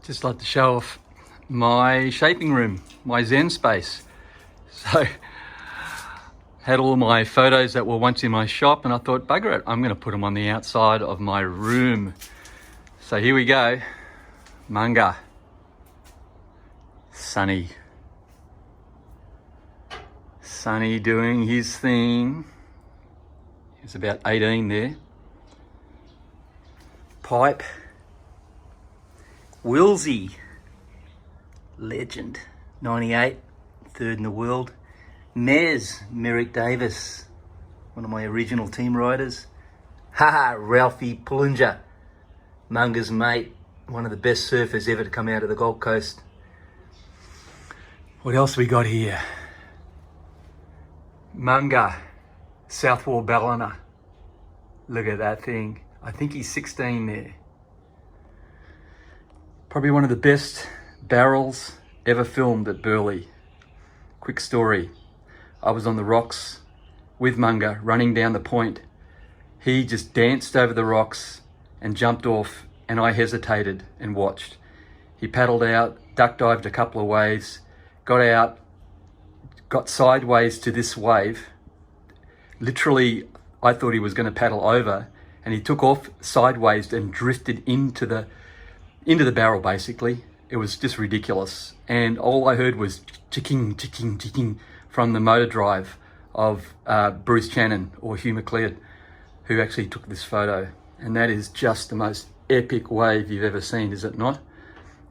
just like to show off my shaping room, my Zen space. So had all my photos that were once in my shop, and I thought, bugger it, I'm going to put them on the outside of my room. So here we go. Manga. Sunny doing his thing. He's about 18 there. Pipe. Wilsey, legend, 98, third in the world. Nevs, Merrick Davis, one of my original team riders. Ralphie Pullinger, Munga's mate, one of the best surfers ever to come out of the Gold Coast. What else we got here? Munga, Southwall Ballina. Look at that thing. I think he's 16 there. Probably one of the best barrels ever filmed at Burleigh. Quick story. I was on the rocks with Munga running down the point. He just danced over the rocks and jumped off, and I hesitated and watched. He paddled out, duck dived a couple of waves, got out, got sideways to this wave. Literally, I thought he was going to paddle over, and he took off sideways and drifted into the barrel, basically. It was just ridiculous. And all I heard was chicking from the motor drive of Bruce Channon or Hugh McLeod, who actually took this photo. And that is just the most epic wave you've ever seen, is it not?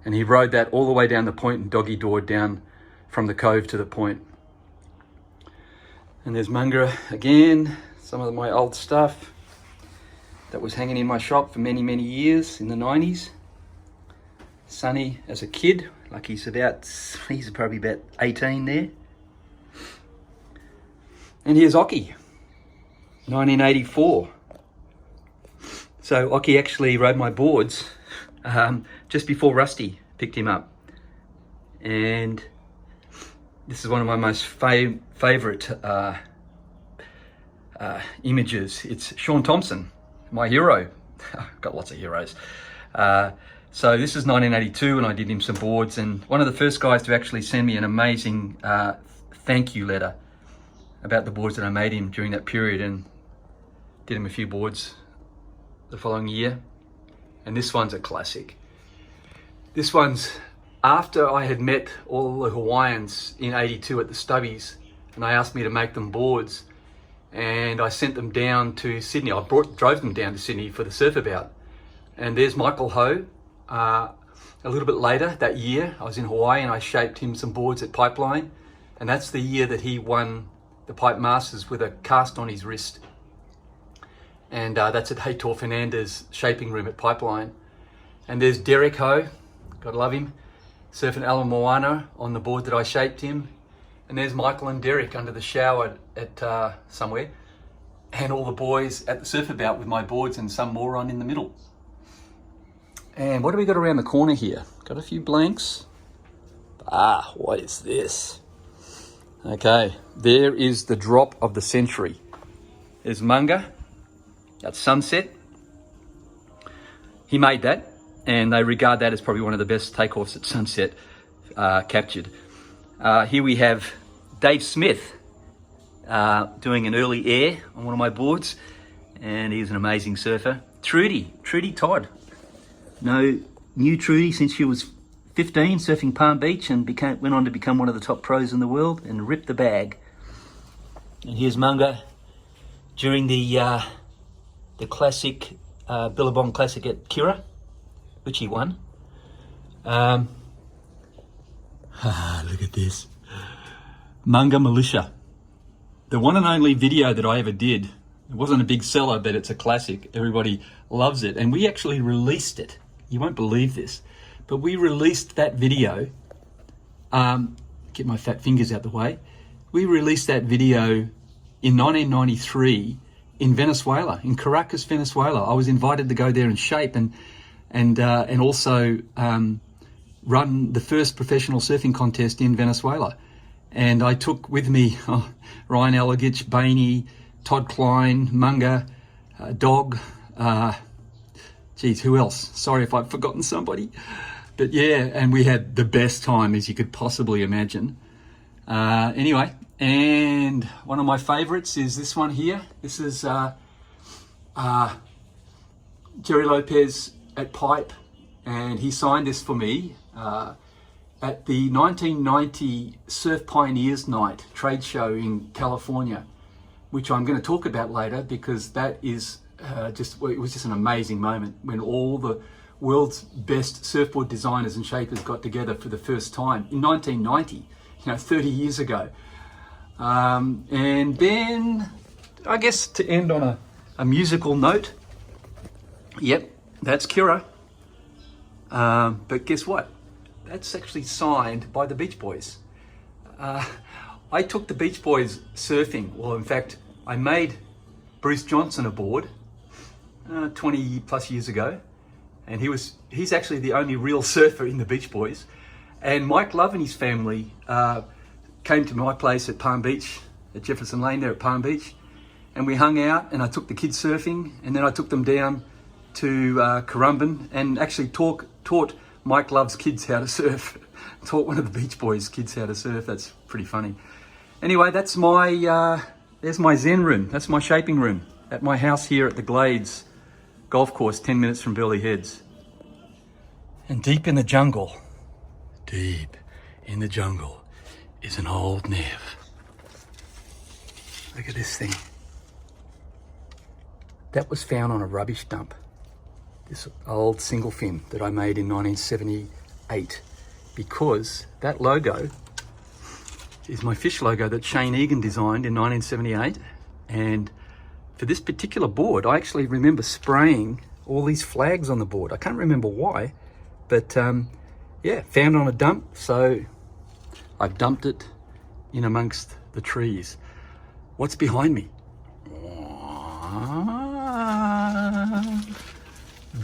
And he rode that all the way down the point and doggy-doored down from the cove to the point. And there's Munga again, some of my old stuff that was hanging in my shop for many, many years in the 90s. Sonny as a kid, like he's probably about 18 there. And here's Ockie, 1984. So Ockie actually rode my boards just before Rusty picked him up. And this is one of my most favourite images. It's Sean Thompson, my hero. I've got lots of heroes. So this is 1982, and I did him some boards, and one of the first guys to actually send me an amazing thank you letter about the boards that I made him during that period, and did him a few boards the following year. And this one's a classic. This one's after I had met all the Hawaiians in 82 at the Stubbies, and they asked me to make them boards, and I sent them down to Sydney. I drove them down to Sydney for the surf about. And there's Michael Ho. A little bit later that year, I was in Hawaii and I shaped him some boards at Pipeline, and that's the year that he won the Pipe Masters with a cast on his wrist. And that's at Heitor Fernandez shaping room at Pipeline. And there's Derek Ho, God love him, surfing Ala Moana on the board that I shaped him. And there's Michael and Derek under the shower at somewhere, and all the boys at the surf about with my boards and some moron in the middle. And what do we got around the corner here? Got a few blanks. What is this? Okay, there is the drop of the century. There's Munga at sunset. He made that, and they regard that as probably one of the best takeoffs at sunset captured. Here we have Dave Smith doing an early air on one of my boards, and he's an amazing surfer. Trudy Todd. Knew Trudy since she was 15, surfing Palm Beach, and went on to become one of the top pros in the world and ripped the bag. And here's Munga during the classic Billabong Classic at Kirra, which he won. Look at this. Munga Militia. The one and only video that I ever did. It wasn't a big seller, but it's a classic. Everybody loves it. And we actually released it. You won't believe this, but we released that video. Get my fat fingers out the way. We released that video in 1993 in Venezuela, in Caracas, Venezuela. I was invited to go there and shape and also run the first professional surfing contest in Venezuela. And I took with me Ryan Elegich, Bainey, Todd Klein, Munga, Dog, who else? Sorry if I've forgotten somebody. But yeah, and we had the best time as you could possibly imagine. Anyway, and one of my favorites is this one here. This is Jerry Lopez at Pipe, and he signed this for me at the 1990 Surf Pioneers Night trade show in California, which I'm going to talk about later, because that is it was just an amazing moment when all the world's best surfboard designers and shapers got together for the first time in 1990, 30 years ago. And then, I guess to end on a musical note, yep, that's Kira. But guess what? That's actually signed by the Beach Boys. I took the Beach Boys surfing. Well, in fact, I made Bruce Johnson a board 20 plus years ago, and he's actually the only real surfer in the Beach Boys. And Mike Love and his family came to my place at Palm Beach, at Jefferson Lane there at Palm Beach, and we hung out, and I took the kids surfing, and then I took them down to Currumbin and actually taught Mike Love's kids how to surf. Taught one of the Beach Boys kids how to surf. That's pretty funny. Anyway, that's there's my Zen room. That's my shaping room at my house here at the Glades Golf Course, 10 minutes from Burleigh Heads. And deep in the jungle, is an old Nev. Look at this thing. That was found on a rubbish dump. This old single fin that I made in 1978, because that logo is my fish logo that Shane Egan designed in 1978. And for this particular board, I actually remember spraying all these flags on the board. I can't remember why, but yeah, found on a dump. So I've dumped it in amongst the trees. What's behind me?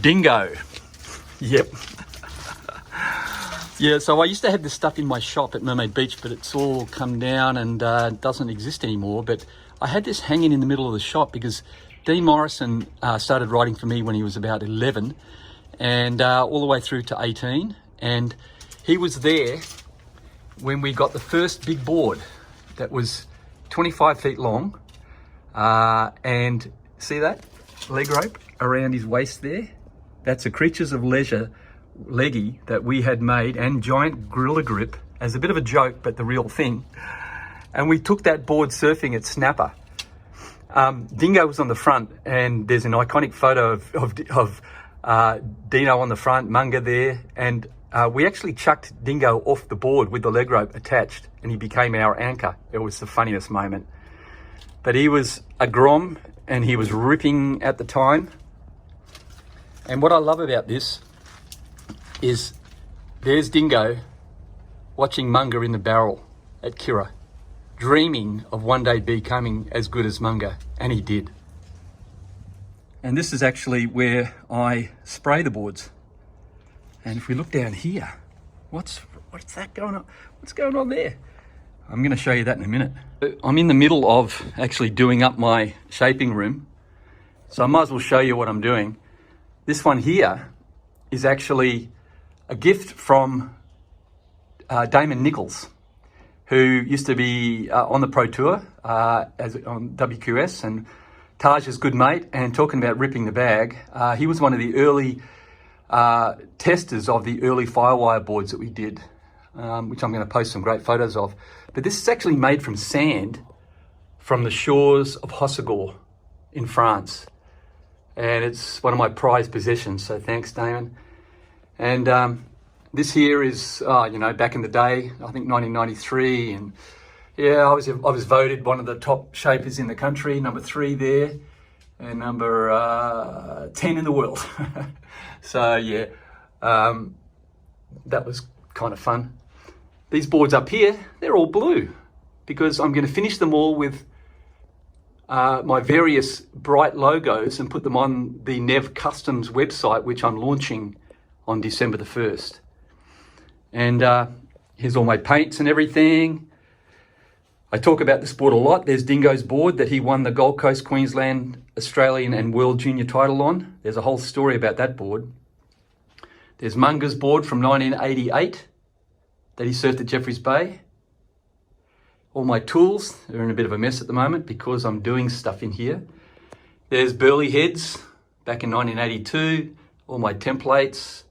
Dingo. Yep. Yeah, so I used to have this stuff in my shop at Mermaid Beach, but it's all come down and doesn't exist anymore. But I had this hanging in the middle of the shop because Dean Morrison started writing for me when he was about 11 and all the way through to 18. And he was there when we got the first big board that was 25 feet long. And see that leg rope around his waist there? That's a Creatures of Leisure leggy that we had made, and giant gorilla grip as a bit of a joke, but the real thing. And we took that board surfing at Snapper. Dingo was on the front, and there's an iconic photo of Dino on the front, Munga there, and we actually chucked Dingo off the board with the leg rope attached, and he became our anchor. It was the funniest moment. But he was a grom, and he was ripping at the time. And what I love about this is there's Dingo watching Munga in the barrel at Kira, dreaming of one day becoming as good as Munga, and he did. And this is actually where I spray the boards. And if we look down here, what's that going on? What's going on there? I'm going to show you that in a minute. I'm in the middle of actually doing up my shaping room, so I might as well show you what I'm doing. This one here is actually a gift from Damon Nichols, who used to be on the Pro Tour on WQS, and Taj's good mate. And talking about ripping the bag, he was one of the early testers of the early Firewire boards that we did, which I'm going to post some great photos of. But this is actually made from sand from the shores of Hossegor in France. And it's one of my prized possessions, so thanks, Damon. And this here is, back in the day, I think 1993, and yeah, I was voted one of the top shapers in the country, number 3 there, and number 10 in the world. So yeah, that was kind of fun. These boards up here, they're all blue because I'm going to finish them all with my various bright logos and put them on the Nev Customs website, which I'm launching on December the 1st. And here's all my paints and everything. I talk about this board a lot. There's Dingo's board that he won the Gold Coast, Queensland, Australian and World Junior title on. There's a whole story about that board. There's Munger's board from 1988 that he surfed at Jeffreys Bay. All my tools are in a bit of a mess at the moment because I'm doing stuff in here. There's Burley heads back in 1982, all my templates.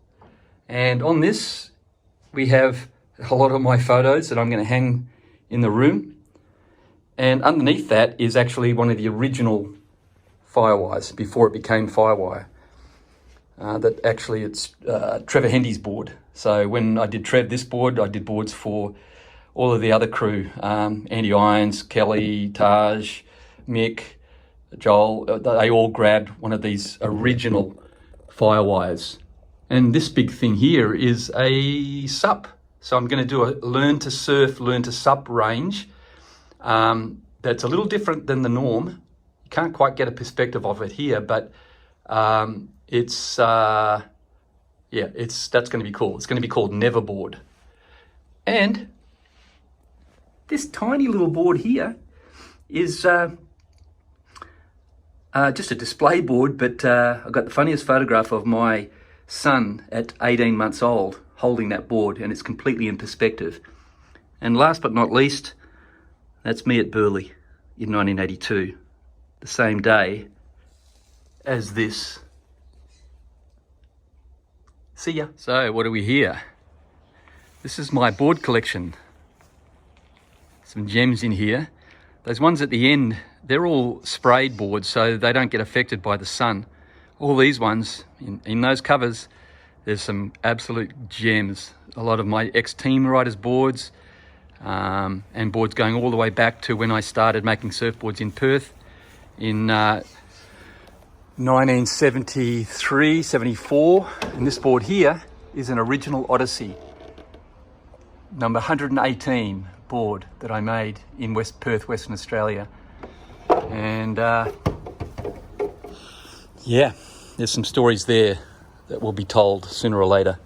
And on this, we have a lot of my photos that I'm going to hang in the room. And underneath that is actually one of the original Firewires before it became Firewire. That actually it's Trevor Hendy's board. So when I did this board, I did boards for all of the other crew, Andy Irons, Kelly, Taj, Mick, Joel. They all grabbed one of these original Firewires. And this big thing here is a SUP. So I'm going to do a learn to surf, learn to SUP range. That's a little different than the norm. You can't quite get a perspective of it here, but that's going to be cool. It's going to be called Neverboard. And this tiny little board here is just a display board, but I've got the funniest photograph of my son at 18 months old holding that board, and it's completely in perspective. And last but not least, that's me at Burley in 1982, the same day as this. See ya. So what do we hear? This is my board collection. Some gems in here. Those ones at the end, they're all sprayed boards so they don't get affected by the sun. All these ones, in those covers, there's some absolute gems. A lot of my ex-team riders boards, and boards going all the way back to when I started making surfboards in Perth in 1973, 74. And this board here is an original Odyssey, number 118 board that I made in Perth, Western Australia. And yeah, there's some stories there that will be told sooner or later.